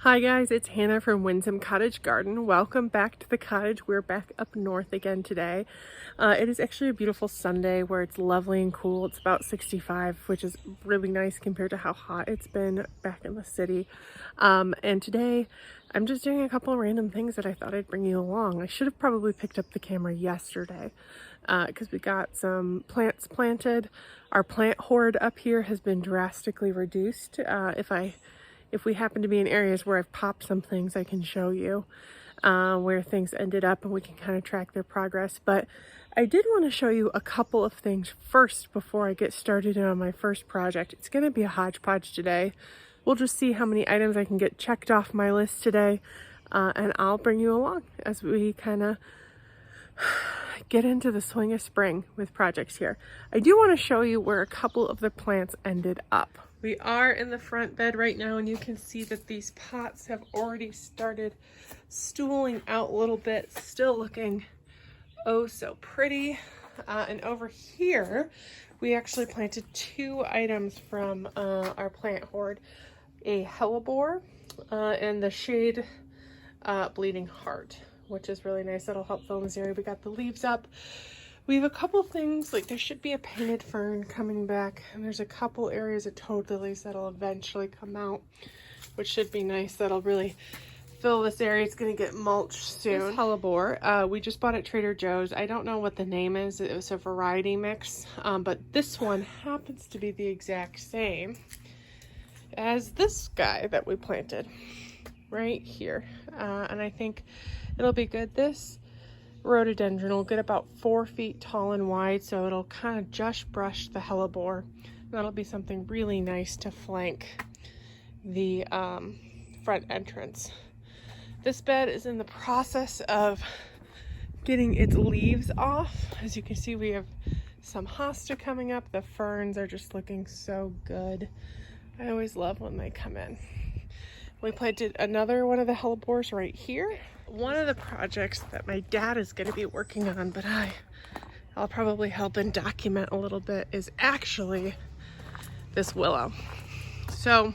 Hi guys, it's Hannah from Winsome Cottage Garden. Welcome back to the cottage. We're back up north again today. It is actually a beautiful Sunday where it's lovely and cool. It's about 65, which is really nice compared to how hot it's been back in the city. And today I'm just doing a couple of random things that I thought I'd bring you along. I should have probably picked up the camera yesterday because we got some plants planted. Our plant hoard up here has been drastically reduced. If we happen to be in areas where I've popped some things, I can show you where things ended up and we can kind of track their progress. But I did want to show you a couple of things first before I get started on my first project. It's going to be a hodgepodge today. We'll just see how many items I can get checked off my list today, and I'll bring you along as we kind of get into the swing of spring with projects here. I do want to show you where a couple of the plants ended up. We are in the front bed right now, and you can see that these pots have already started stooling out a little bit, still looking oh so pretty. And over here, we actually planted two items from our plant hoard, a hellebore and the shade bleeding heart, which is really nice. That'll help fill in this area. We got the leaves up. We have a couple things, like there should be a painted fern coming back, and there's a couple areas of toad lilies that'll eventually come out, which should be nice. That'll really fill this area. It's going to get mulched soon. This hellebore, we just bought at Trader Joe's. I don't know what the name is. It was a variety mix, but this one happens to be the exact same as this guy that we planted right here. And I think it'll be good. This rhododendron will get about 4 feet tall and wide, so it'll kind of just brush the hellebore. That'll be something really nice to flank the front entrance. This bed is in the process of getting its leaves off. As you can see, we have some hosta coming up. The ferns are just looking so good. I always love when they come in. We planted another one of the hellebores right here. One of the projects that my dad is going to be working on, but I'll probably help and document a little bit, is actually this willow. So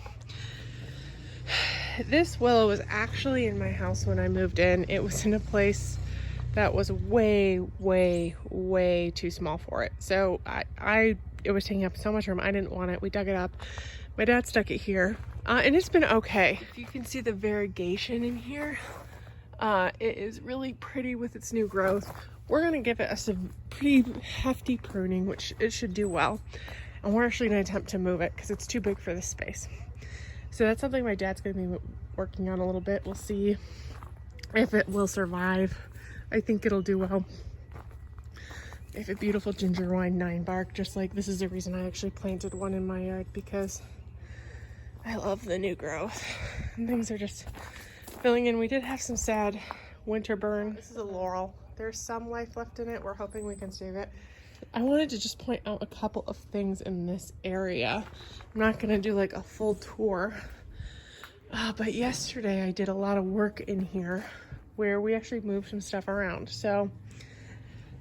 this willow was actually in my house when I moved in. It was in a place that was way too small for it. So it was taking up so much room. I didn't want it. We dug it up. My dad stuck it here, and it's been okay. If you can see the variegation in here, it is really pretty with its new growth. We're going to give it a pretty hefty pruning, which it should do well. And we're actually going to attempt to move it because it's too big for this space. So that's something my dad's going to be working on a little bit. We'll see if it will survive. I think it'll do well. I have a beautiful ginger wine 9 bark, just like this is the reason I actually planted one in my yard, because I love the new growth. And things are just filling in. We did have some sad winter burn. This is a laurel. There's some life left in it. We're hoping we can save it. I wanted to just point out a couple of things in this area. I'm not going to do like a full tour, but yesterday I did a lot of work in here where we actually moved some stuff around. So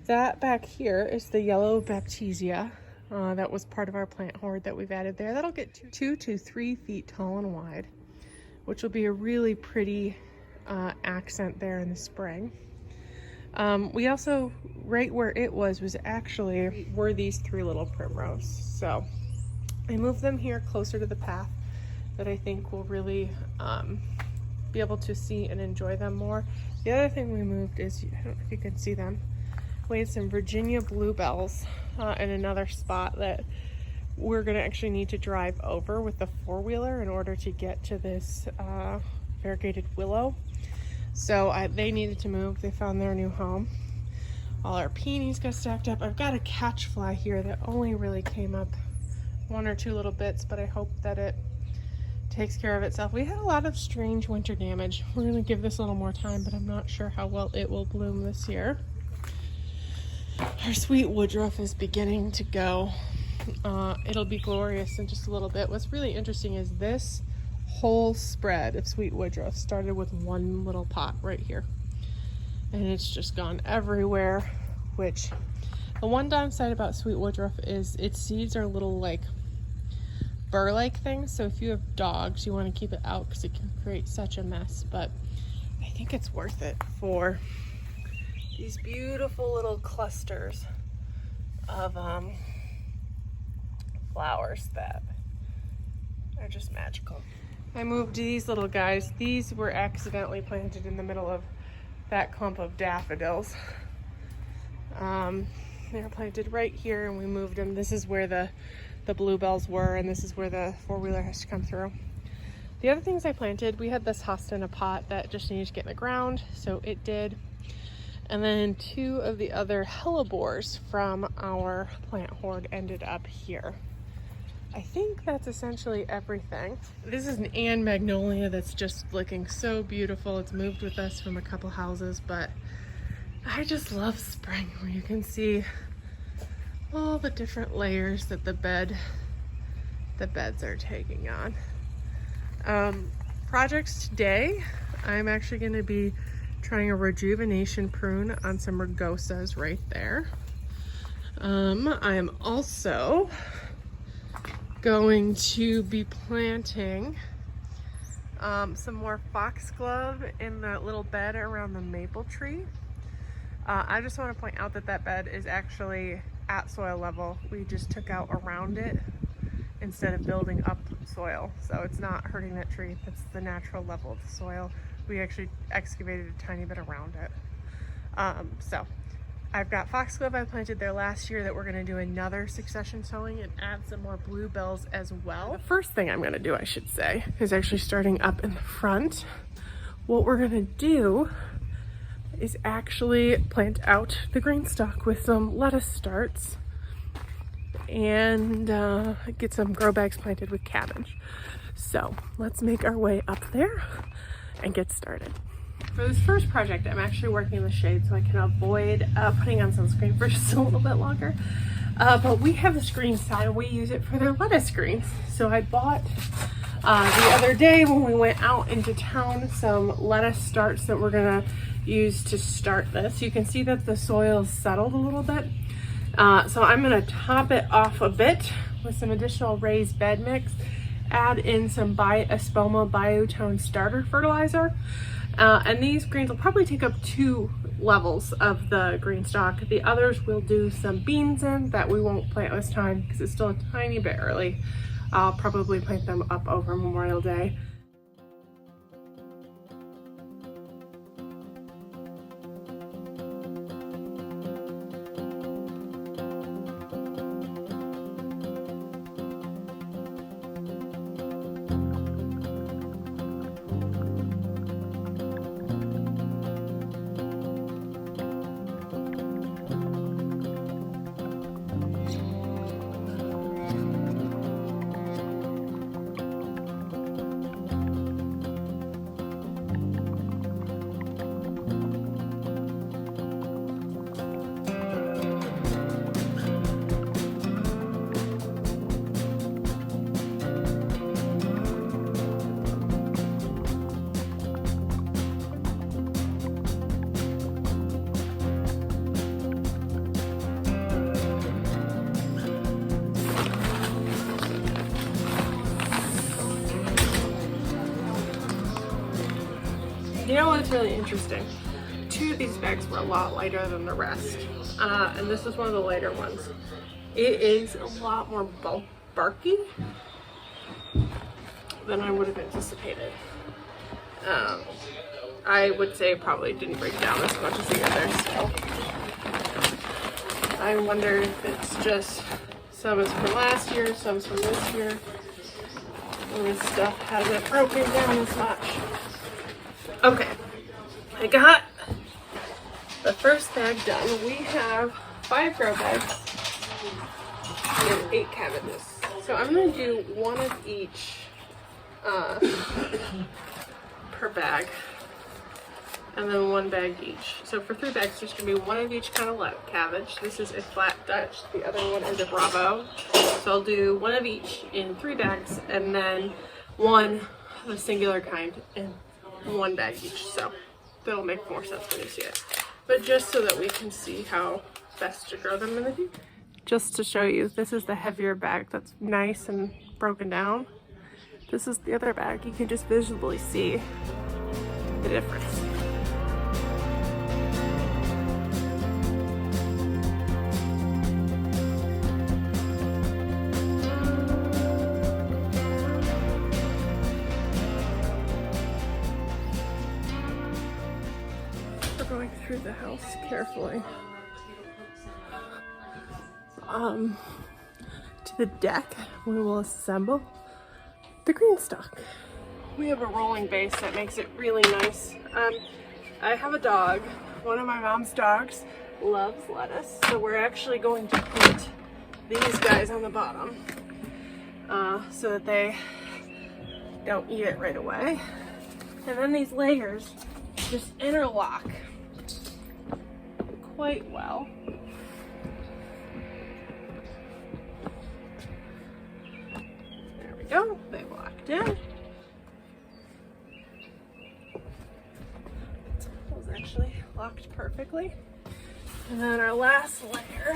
that back here is the yellow baptisia. That was part of our plant hoard that we've added there. That'll get 2 to 3 feet tall and wide, which will be a really pretty accent there in the spring. We also, right where it was actually were these 3 little primrose. So I moved them here closer to the path that I think will really be able to see and enjoy them more. The other thing we moved is, I don't know if you can see them, we had some Virginia bluebells in another spot that we're going to actually need to drive over with the 4-wheeler in order to get to this variegated willow. So they needed to move. They found their new home. All our peonies got stacked up. I've got a catch fly here that only really came up 1 or 2 little bits, but I hope that it takes care of itself. We had a lot of strange winter damage. We're going to give this a little more time, but I'm not sure how well it will bloom this year. Our sweet woodruff is beginning to go. It'll be glorious in just a little bit. What's really interesting is this whole spread of sweet woodruff started with 1 little pot right here, and it's just gone everywhere. Which, the one downside about sweet woodruff is its seeds are a little like burr-like things. So if you have dogs, you want to keep it out because it can create such a mess. But I think it's worth it for these beautiful little clusters of flowers that are just magical. I moved these little guys. These were accidentally planted in the middle of that clump of daffodils. They were planted right here and we moved them. This is where the bluebells were, and this is where the four-wheeler has to come through. The other things I planted, we had this hosta in a pot that just needed to get in the ground, so it did. And then two of the other hellebores from our plant hoard ended up here. I think that's essentially everything. This is an Ann magnolia that's just looking so beautiful. It's moved with us from a couple houses, but I just love spring where you can see all the different layers that the beds are taking on. Projects today, I'm actually going to be trying a rejuvenation prune on some rugosas right there. I am also going to be planting some more foxglove in the little bed around the maple tree. I just want to point out that that bed is actually at soil level. We just took out around it instead of building up soil, so it's not hurting that tree. That's the natural level of the soil. We actually excavated a tiny bit around it. So I've got foxglove I planted there last year that we're going to do another succession sowing and add some more bluebells as well. The first thing I'm going to do, I should say, is actually starting up in the front. What we're going to do is actually plant out the Greenstalk with some lettuce starts and get some grow bags planted with cabbage. So let's make our way up there and get started. For this first project, I'm actually working in the shade so I can avoid putting on sunscreen for just a little bit longer. But we have this green side and we use it for their lettuce greens. So I bought the other day when we went out into town some lettuce starts that we're gonna use to start this. You can see that the soil is settled a little bit. So I'm gonna top it off a bit with some additional raised bed mix, add in some Espoma Biotone starter fertilizer. And these greens will probably take up 2 levels of the Greenstalk. The others we'll do some beans in that we won't plant this time because it's still a tiny bit early. I'll probably plant them up over Memorial Day. You know what's really interesting? 2 of these bags were a lot lighter than the rest, and this is one of the lighter ones. It is a lot more barky than I would have anticipated. I would say it probably didn't break down as much as the others, so I wonder if it's just some is from last year, some's from this year, and this stuff hasn't broken down as much. Okay, I got the first bag done. We have 5 grow bags and 8 cabbages. So I'm gonna do 1 of each per bag, and then 1 bag each. So for 3 bags, there's gonna be 1 of each kind of cabbage. This is a flat Dutch, the other one is a Bravo. So I'll do 1 of each in 3 bags, and then 1 of a singular kind in 1 bag each, so that'll make more sense when you see it. But just so that we can see how best to grow them in the future. Just to show you, this is the heavier bag that's nice and broken down. This is the other bag. You can just visibly see the difference. We're going through the house carefully. To the deck, we will assemble the Greenstalk. We have a rolling base that makes it really nice. I have a dog. One of my mom's dogs loves lettuce, so we're actually going to put these guys on the bottom so that they don't eat it right away. And then these layers just interlock quite well. There we go, they locked in. It was actually locked perfectly. And then our last layer.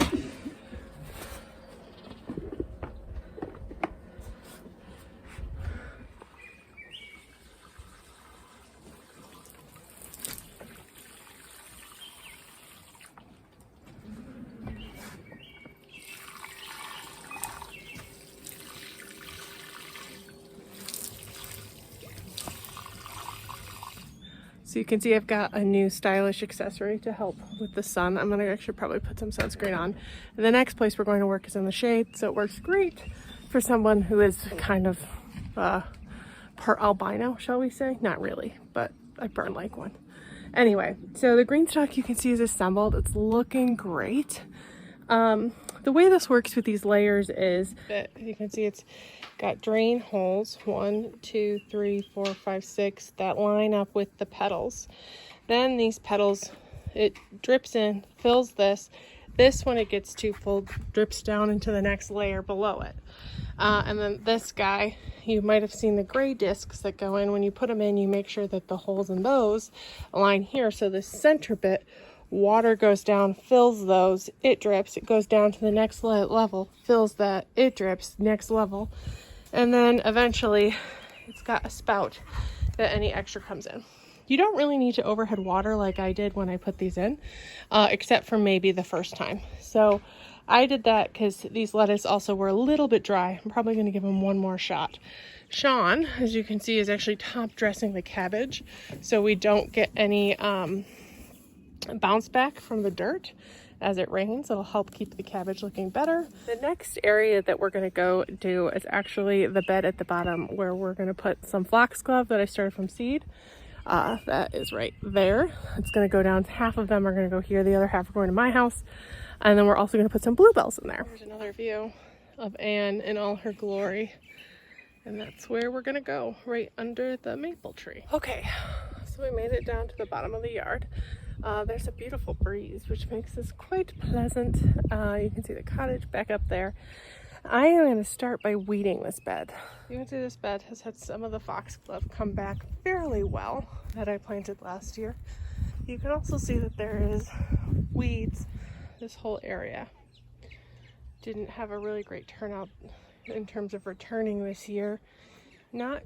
So you can see I've got a new stylish accessory to help with the sun. I'm gonna actually probably put some sunscreen on. And the next place we're going to work is in the shade, so it works great for someone who is kind of part albino, shall we say? Not really, but I burn like one. Anyway, so the Greenstalk you can see is assembled. It's looking great. The way this works with these layers is that you can see it's got drain holes, 1, 2, 3, 4, 5, 6, that line up with the petals. Then these petals, it drips in, fills this. This, when it gets too full, drips down into the next layer below it. And then this guy, you might have seen the gray discs that go in. When you put them in, you make sure that the holes in those align here. So the center bit, water goes down, fills those, it drips, it goes down to the next level, fills that, it drips, next level. And then eventually it's got a spout that any extra comes in. You don't really need to overhead water like I did when I put these in, except for maybe the first time. So I did that because these lettuce also were a little bit dry. I'm probably going to give them one more shot. Sean, as you can see, is actually top dressing the cabbage so we don't get any bounce back from the dirt as it rains. It'll help keep the cabbage looking better. The next area that we're going to go do is actually the bed at the bottom, where we're going to put some Foxglove that I started from seed. That is right there. It's going to go down. Half of them are going to go here, the other half are going to my house, and then we're also going to put some bluebells in there. Here's another view of Anne in all her glory, and that's where we're going to go, right under the maple tree. Okay, so we made it down to the bottom of the yard. There's a beautiful breeze, which makes this quite pleasant. You can see the cottage back up there. I am going to start by weeding this bed. You can see this bed has had some of the foxglove come back fairly well that I planted last year. You can also see that there is weeds. This whole area didn't have a really great turnout in terms of returning this year. Not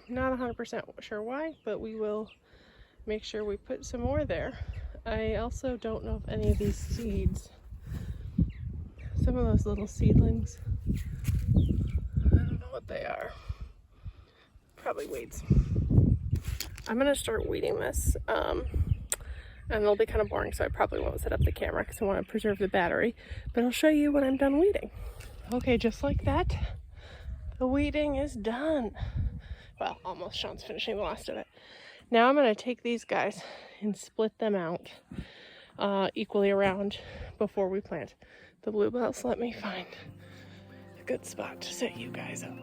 100% sure why, but we will make sure we put some more there. I also don't know if any of these seeds, some of those little seedlings, I don't know what they are. Probably weeds. I'm gonna start weeding this, and it'll be kind of boring, so I probably won't set up the camera because I want to preserve the battery, but I'll show you when I'm done weeding. Okay, just like that, the weeding is done. Well, almost. Sean's finishing the last of it. Now I'm going to take these guys and split them out equally around before we plant the bluebells. Let me find a good spot to set you guys up.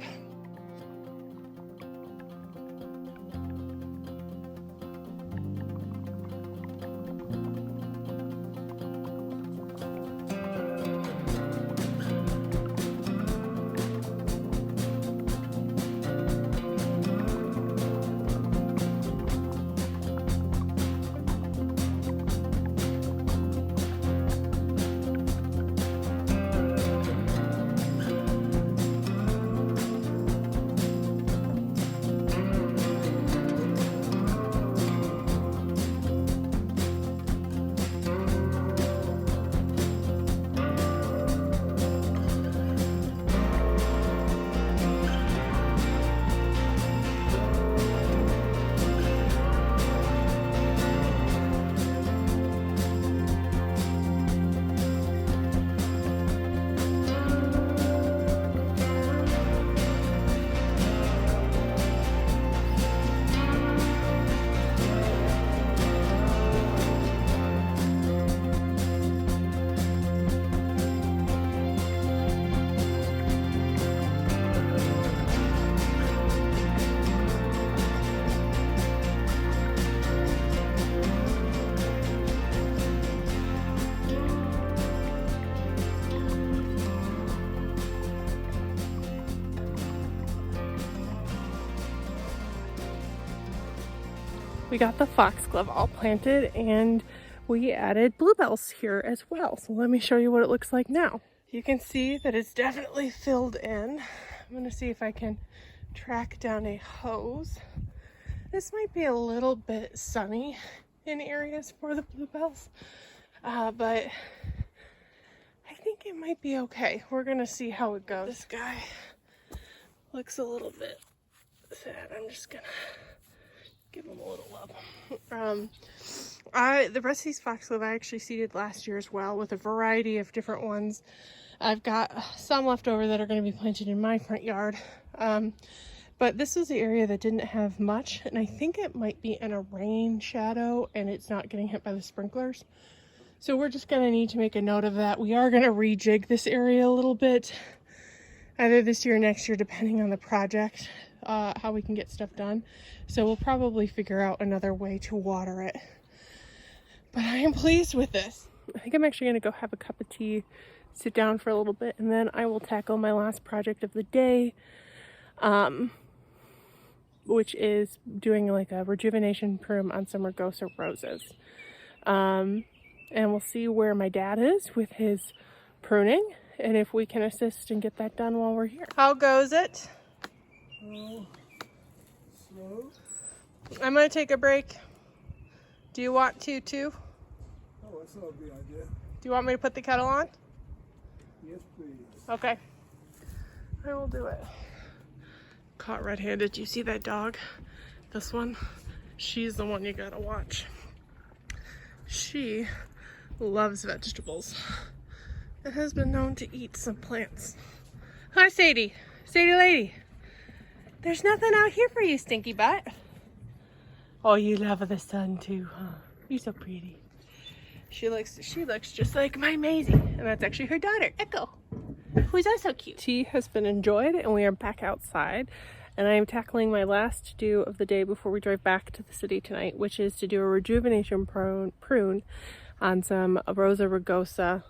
We got the foxglove all planted and we added bluebells here as well. So let me show you what it looks like now. You can see that it's definitely filled in. I'm gonna see if I can track down a hose. This might be a little bit sunny in areas for the bluebells, but I think it might be okay. We're gonna see how it goes. This guy looks a little bit sad. I'm just gonna give him a little love. The rest of these foxglove I actually seeded last year as well with a variety of different ones. I've got some left over that are going to be planted in my front yard. But this is the area that didn't have much, and I think it might be in a rain shadow and it's not getting hit by the sprinklers. So we're just going to need to make a note of that. We are going to rejig this area a little bit, either this year or next year, depending on the project, how we can get stuff done. So we'll probably figure out another way to water it. But I am pleased with this. I think I'm actually going to go have a cup of tea, sit down for a little bit, and then I will tackle my last project of the day, which is doing like a rejuvenation prune on some Rugosa Roses. And we'll see where my dad is with his pruning and if we can assist and get that done while we're here. How goes it? Slow. I'm going to take a break. Do you want to too? Oh, that's not a good idea. Do you want me to put the kettle on? Yes, please. Okay. I will do it. Caught red-handed. Do you see that dog? This one? She's the one you gotta watch. She loves vegetables and has been known to eat some plants. Hi, Sadie. Sadie lady. There's nothing out here for you, stinky butt. Oh, you love the sun too, huh? You're so pretty. She looks just like my Maisie, and that's actually her daughter, Echo, who's also cute. Tea has been enjoyed, and we are back outside, and I am tackling my last to-do of the day before we drive back to the city tonight, which is to do a rejuvenation prune on some Rosa Rugosa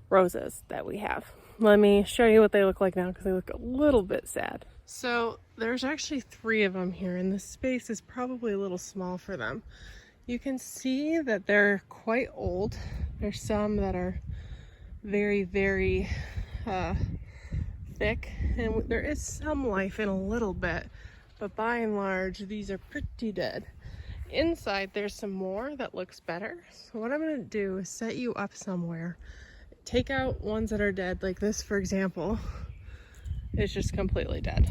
roses that we have. Let me show you what they look like now because they look a little bit sad. So there's actually 3 of them here, and the space is probably a little small for them. You can see that they're quite old. There's some that are very, very thick, and there is some life in a little bit, but by and large, these are pretty dead. Inside, there's some more that looks better. So what I'm gonna do is set you up somewhere. Take out ones that are dead, like this, for example. It's just completely dead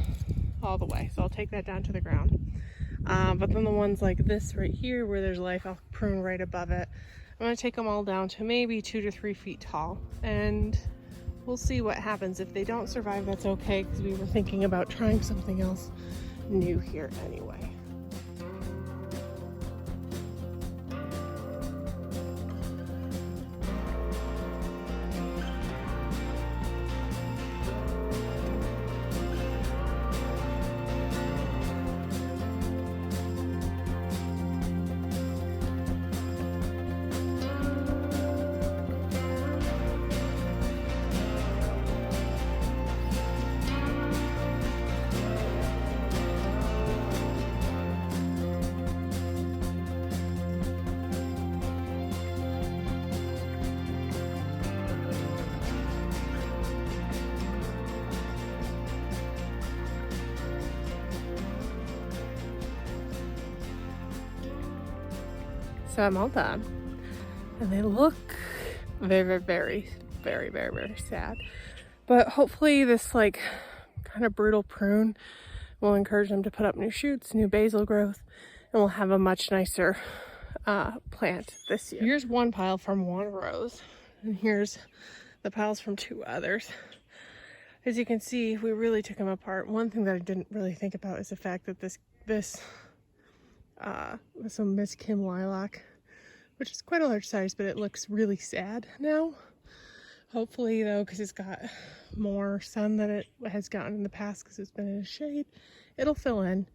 all the way. So I'll take that down to the ground. But then the ones like this right here where there's life, I'll prune right above it. I'm going to take them all down to maybe 2 to 3 feet tall, and we'll see what happens. If they don't survive, that's okay, because we were thinking about trying something else new here anyway. So I'm all done, and they look very, very, very, very, very sad. But hopefully this like kind of brutal prune will encourage them to put up new shoots, new basil growth, and we'll have a much nicer plant this year. Here's one pile from one rose, and here's the piles from 2 others. As you can see, we really took them apart. One thing that I didn't really think about is the fact that this was some Miss Kim lilac, which is quite a large size, but it looks really sad now. Hopefully though, because it's got more sun than it has gotten in the past because it's been in the shade, it'll fill in.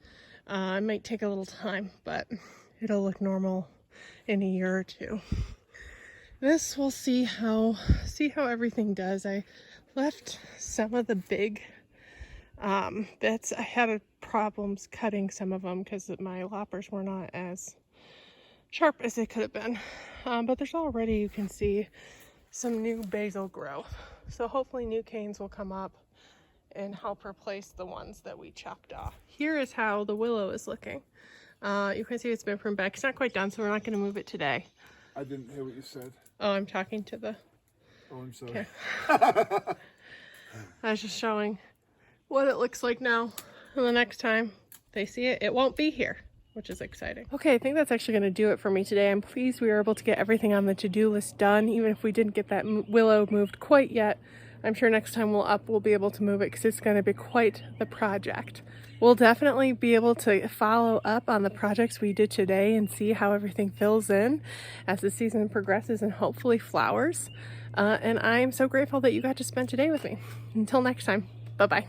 It might take a little time, but it'll look normal in a year or 2. This, we'll see how everything does. I left some of the big I had problems cutting some of them because my loppers were not as sharp as they could have been. But there's already, you can see, some new basil growth. So hopefully new canes will come up and help replace the ones that we chopped off. Here is how the willow is looking. You can see it's been pruned back. It's not quite done, so we're not going to move it today. I didn't hear what you said. Oh, I'm talking to the... Oh, I'm sorry. Okay. I was just showing what it looks like now. And the next time they see it, it won't be here, which is exciting. Okay, I think that's actually going to do it for me today. I'm pleased we were able to get everything on the to-do list done, even if we didn't get that willow moved quite yet. I'm sure next time we'll be able to move it because it's going to be quite the project. We'll definitely be able to follow up on the projects we did today and see how everything fills in as the season progresses and hopefully flowers. And I'm so grateful that you got to spend today with me. Until next time, bye-bye.